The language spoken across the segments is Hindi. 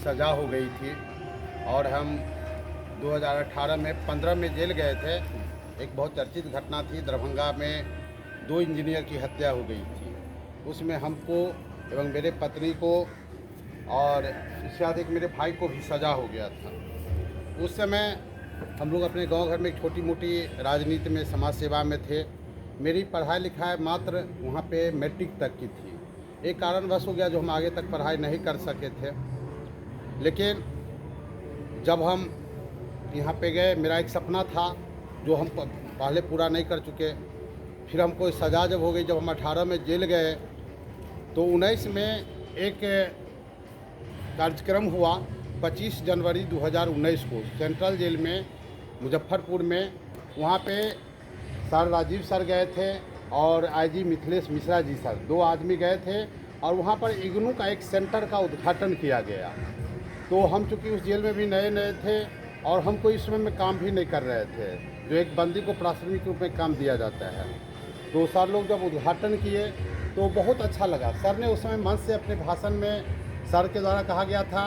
सज़ा हो गई थी और हम 2018 में 15 में जेल गए थे। एक बहुत चर्चित घटना थी, दरभंगा में 2 इंजीनियर की हत्या हो गई थी। उसमें हमको एवं मेरे पत्नी को और इससे अधिक मेरे भाई को भी सज़ा हो गया था। उस समय हम लोग अपने गांव घर में एक छोटी मोटी राजनीति में, समाज सेवा में थे। मेरी पढ़ाई लिखाई मात्र वहाँ पे मैट्रिक तक की थी। एक कारणवश हो गया जो हम आगे तक पढ़ाई नहीं कर सके थे। लेकिन जब हम यहाँ पे गए, मेरा एक सपना था जो हम पहले पूरा नहीं कर चुके। फिर हमको सज़ा जब हो गई, जब हम 18 में जेल गए तो 19 में एक कार्यक्रम हुआ 25 जनवरी 2019 को सेंट्रल जेल में मुजफ्फरपुर में। वहाँ पे सर राजीव सर गए थे और आईजी मिथिलेश मिश्रा जी सर, 2 आदमी गए थे और वहाँ पर इग्नू का एक सेंटर का उद्घाटन किया गया। तो हम चूँकि उस जेल में भी नए नए थे और हम कोई इस समय में काम भी नहीं कर रहे थे, जो एक बंदी को प्राथमिक रूप में काम दिया जाता है। तो सर लोग जब उद्घाटन किए तो बहुत अच्छा लगा। सर ने उस समय मंच से अपने भाषण में सर के द्वारा कहा गया था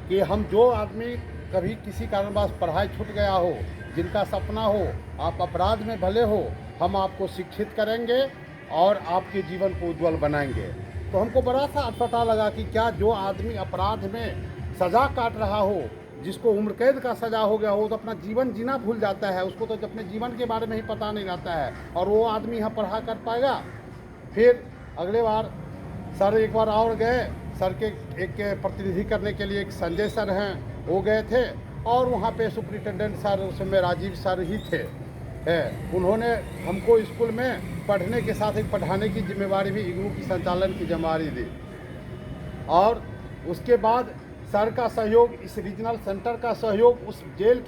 कि हम जो आदमी कभी किसी कारणवश पढ़ाई छूट गया हो, जिनका सपना हो, आप अपराध में भले हो, हम आपको शिक्षित करेंगे और आपके जीवन को उज्ज्वल बनाएंगे। तो हमको बड़ा सा पता लगा कि क्या जो आदमी अपराध में सज़ा काट रहा हो, जिसको उम्र कैद का सज़ा हो गया हो, तो अपना जीवन जीना भूल जाता है, उसको तो अपने जीवन के बारे में ही पता नहीं रहता है और वो आदमी यहाँ पढ़ा कर पाएगा। फिर अगले बार सर एक बार और गए, सर के एक प्रतिनिधि करने के लिए एक संजय सर हैं, वो गए थे और वहाँ पे सुपरिटेंडेंट सर उस समय राजीव सर ही थे। उन्होंने हमको स्कूल में पढ़ने के साथ एक पढ़ाने की जिम्मेवारी भी, इग्नू की संचालन की जिम्मेवारी दी। और उसके बाद सर का सहयोग, इस रीजनल सेंटर का सहयोग उस जेल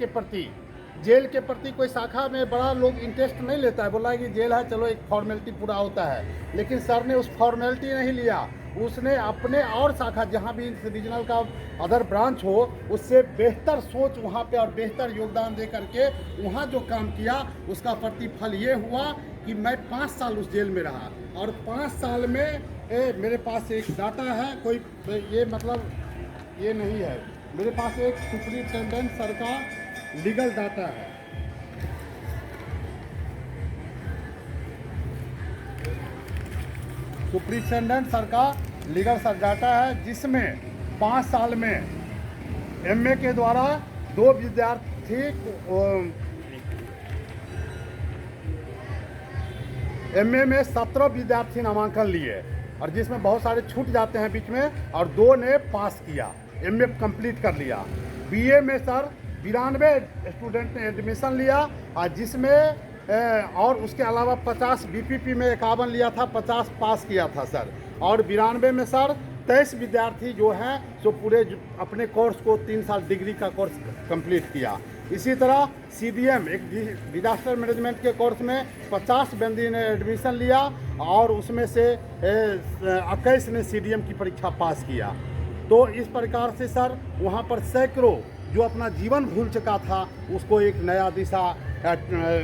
के प्रति कोई शाखा में बड़ा लोग इंटरेस्ट नहीं लेता है, बोला कि जेल है चलो एक फॉर्मेलिटी पूरा होता है। लेकिन सर ने उस फॉर्मेलिटी नहीं लिया, उसने अपने और शाखा जहाँ भी रीजनल का अदर ब्रांच हो, उससे बेहतर सोच वहाँ पे और बेहतर योगदान दे करके वहाँ जो काम किया, उसका प्रतिफल ये हुआ कि मैं 5 साल उस जेल में रहा और 5 साल में मेरे पास एक डाटा है, कोई ये मतलब ये नहीं है, मेरे पास एक सुपरिटेंडेंट सर का लीगल डाटा है। सुपरिटेंडेंट सर का लीगल सर डाटा है, जिसमें 5 साल में एमए के द्वारा 2 विद्यार्थी एमए में 17 विद्यार्थी नामांकन लिए और जिसमें बहुत सारे छूट जाते हैं बीच में और 2 ने पास किया, एमए कंप्लीट कर लिया। बीए में सर 92 स्टूडेंट ने एडमिशन लिया और जिसमें और उसके अलावा 50 बीपीपी में 51 लिया था, 50 पास किया था सर। और 92 में सर 23 विद्यार्थी जो हैं जो पूरे अपने कोर्स को 3 साल डिग्री का कोर्स कंप्लीट किया। इसी तरह सीडीएम एक डिजास्टर मैनेजमेंट के कोर्स में 50 बंदी ने एडमिशन लिया और उसमें से 21 ने सीडीएम की परीक्षा पास किया। तो इस प्रकार से सर वहाँ पर सैकड़ों जो अपना जीवन भूल चुका था, उसको एक नया दिशा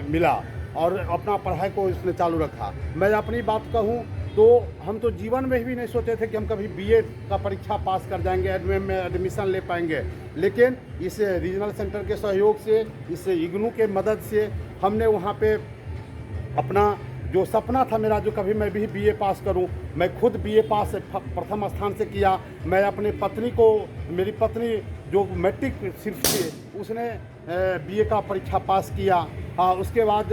मिला और अपना पढ़ाई को इसने चालू रखा। मैं अपनी बात कहूँ तो हम तो जीवन में भी नहीं सोचे थे कि हम कभी बीए का परीक्षा पास कर जाएंगे, एडमिशन में एडमिशन ले पाएंगे। लेकिन इस रीजनल सेंटर के सहयोग से, इस इग्नू के मदद से हमने वहाँ पे अपना जो सपना था मेरा, जो कभी मैं भी बीए पास करूं, मैं खुद बीए पास प्रथम स्थान से किया। मैं अपनी पत्नी को, मेरी पत्नी जो मैट्रिक सिर्फ थी, उसने बीए का परीक्षा पास किया। उसके बाद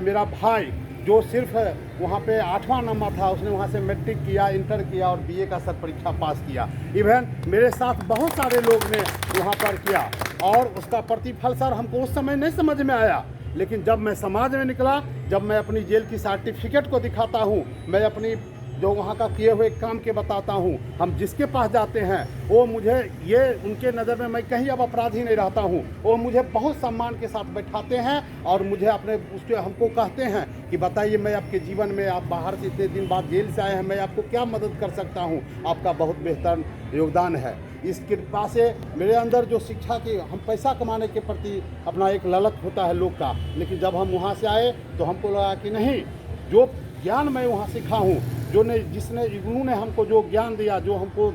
मेरा भाई जो सिर्फ वहाँ पे 8वां नंबर था, उसने वहाँ से मैट्रिक किया, इंटर किया और बीए का सर परीक्षा पास किया। इवन मेरे साथ बहुत सारे लोग ने वहाँ पर किया और उसका प्रतिफल सर हमको उस समय नहीं समझ में आया। लेकिन जब मैं समाज में निकला, जब मैं अपनी जेल की सर्टिफिकेट को दिखाता हूँ, मैं अपनी जो वहाँ का किए हुए काम के बताता हूँ, हम जिसके पास जाते हैं वो मुझे, ये उनके नज़र में मैं कहीं अब अपराधी नहीं रहता हूँ, वो मुझे बहुत सम्मान के साथ बैठाते हैं और मुझे अपने उसके हमको कहते हैं कि बताइए मैं आपके जीवन में, आप बाहर से इतने दिन बाद जेल से आए हैं, मैं आपको क्या मदद कर सकता हूँ, आपका बहुत बेहतर योगदान है। इस कृपा से मेरे अंदर जो शिक्षा की, हम पैसा कमाने के प्रति अपना एक ललक होता है लोग का, लेकिन जब हम वहाँ से आए तो हमको लगा कि नहीं, जो ज्ञान मैं वहाँ सीखा हूँ, जिसने इग्नू ने हमको जो ज्ञान दिया, जो हमको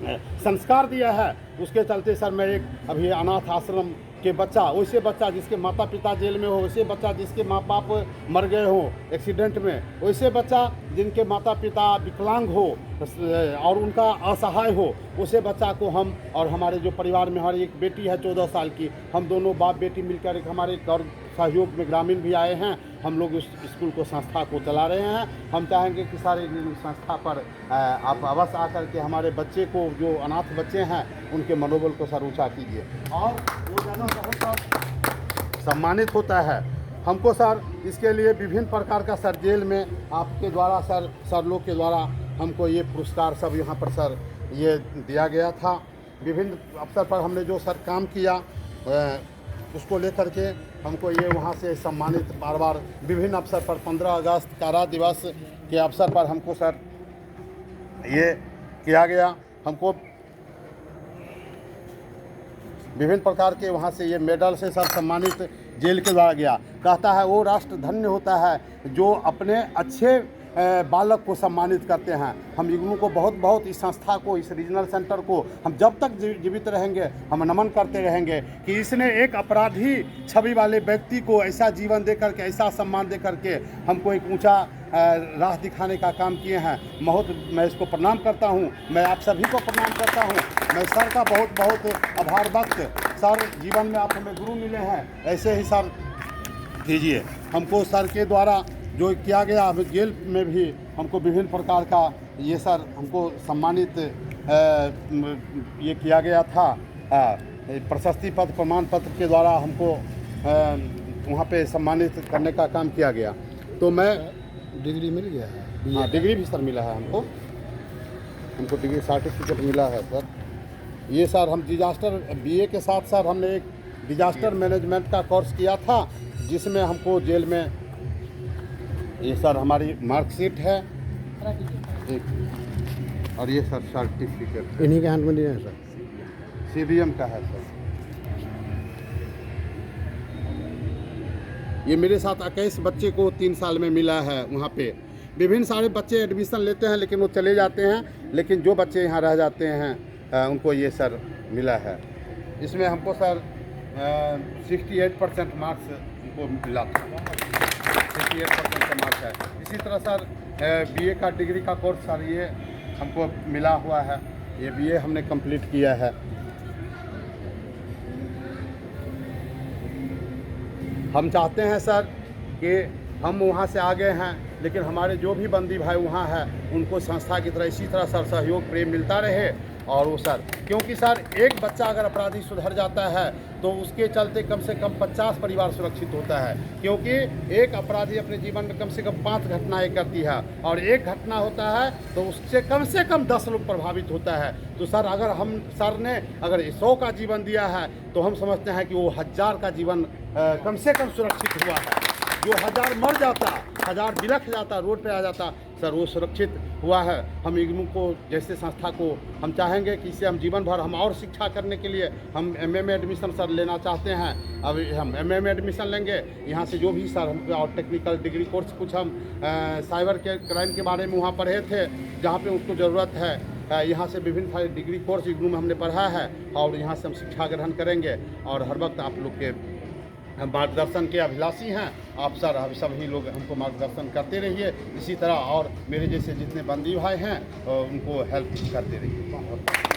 संस्कार दिया है, उसके चलते सर मैं एक अभी अनाथ आश्रम के बच्चा, वैसे बच्चा जिसके माता पिता जेल में हो, वैसे बच्चा जिसके माँ बाप मर गए हो एक्सीडेंट में, वैसे बच्चा जिनके माता पिता विकलांग हो और उनका असहाय हो, उसे बच्चा को हम और हमारे जो परिवार में हमारी एक बेटी है 14 साल की, हम दोनों बाप बेटी मिलकर एक हमारे एक और सहयोग में ग्रामीण भी आए हैं, हम लोग उस स्कूल को संस्था को चला रहे हैं। हम चाहेंगे कि सारे संस्था पर आप अवश्य आकर के हमारे बच्चे को, जो अनाथ बच्चे हैं, उनके मनोबल को सर ऊँचा कीजिए। और वो जाना बहुत सम्मानित होता है हमको सर, इसके लिए विभिन्न प्रकार का सर जेल में आपके द्वारा सर लोग के द्वारा हमको ये पुरस्कार सब यहाँ पर सर ये दिया गया था। विभिन्न अवसर पर हमने जो सर काम किया उसको लेकर के हमको ये वहाँ से सम्मानित बार बार विभिन्न अवसर पर 15 अगस्त कारा दिवस के अवसर पर हमको सर ये किया गया। हमको विभिन्न प्रकार के वहाँ से ये मेडल से सर सम्मानित जेल के द्वारा गया। कहता है वो राष्ट्र धन्य होता है जो अपने अच्छे बालक को सम्मानित करते हैं। हम इग्नू को बहुत बहुत, इस संस्था को, इस रीजनल सेंटर को हम जब तक जीवित रहेंगे हम नमन करते रहेंगे कि इसने एक अपराधी छवि वाले व्यक्ति को ऐसा जीवन दे करके, ऐसा सम्मान दे करके हमको एक ऊंचा राह दिखाने का काम किए हैं। बहुत मैं इसको प्रणाम करता हूं, मैं आप सभी को प्रणाम करता हूं। मैं सर का बहुत बहुत आभार व्यक्त, सर जीवन में आप हमें गुरु मिले हैं, ऐसे ही सर कीजिए। हमको सर के द्वारा जो किया गया, हमें जेल में भी हमको विभिन्न प्रकार का ये सर हमको सम्मानित ये किया गया था। प्रशस्ति पत्र, प्रमाण पत्र के द्वारा हमको वहाँ पे सम्मानित करने का काम किया गया। तो मैं डिग्री मिल गया है? हाँ, डिग्री भी सर मिला है हमको डिग्री सर्टिफिकेट मिला है सर। ये सर हम डिजास्टर बीए के साथ सर हमने एक डिजास्टर मैनेजमेंट का कोर्स किया था, जिसमें हमको जेल में ये सर हमारी मार्कशीट है एक, और ये सर सर्टिफिकेट इन्हीं के हाथ में दिया है सर? CBM का है सर। ये मेरे साथ 21 बच्चे को 3 साल में मिला है। वहाँ पे विभिन्न सारे बच्चे एडमिशन लेते हैं लेकिन वो चले जाते हैं, लेकिन जो बच्चे यहाँ रह जाते हैं उनको ये सर मिला है। इसमें हमको सर 68% मार्क्स हमको मिला था, 68% का मार्क्स है। इसी तरह सर BA का डिग्री का कोर्स सर ये हमको मिला हुआ है, ये BA हमने कंप्लीट किया है। हम चाहते हैं सर कि हम वहाँ से आ गए हैं, लेकिन हमारे जो भी बंदी भाई वहाँ हैं उनको संस्था की तरह इसी तरह सर सहयोग प्रेम मिलता रहे। और वो सर, क्योंकि सर एक बच्चा अगर अपराधी सुधर जाता है तो उसके चलते कम से कम 50 परिवार सुरक्षित होता है, क्योंकि एक अपराधी अपने जीवन में कम से कम 5 घटनाएं करती है और एक घटना होता है तो उससे कम 10 लोग प्रभावित होता है। तो सर अगर हम सर ने अगर 100 का जीवन दिया है तो हम समझते हैं कि वो 1000 का जीवन कम से कम सुरक्षित हुआ है। जो 1000 मर जाता, 1000 बिलख जाता, रोड पे आ जाता, सर वो सुरक्षित हुआ है। हम इग्नू को जैसे संस्था को हम चाहेंगे कि इससे हम जीवन भर हम और शिक्षा करने के लिए हम MMA में एडमिशन सर लेना चाहते हैं। अब हम MMA में एडमिशन लेंगे, यहाँ से जो भी सर हम और टेक्निकल डिग्री कोर्स कुछ हम साइबर के क्राइम के बारे में वहाँ पढ़े थे जहाँ पे उसको ज़रूरत है। यहाँ से विभिन्न सारे डिग्री कोर्स इग्नू में हमने पढ़ा है और यहाँ से हम शिक्षा ग्रहण करेंगे। और हर वक्त आप लोग के मार्गदर्शन के अभिलाषी हैं आप सर, हम सभी लोग हमको मार्गदर्शन करते रहिए इसी तरह, और मेरे जैसे जितने बंदी भाई हैं उनको हेल्प करते रहिए।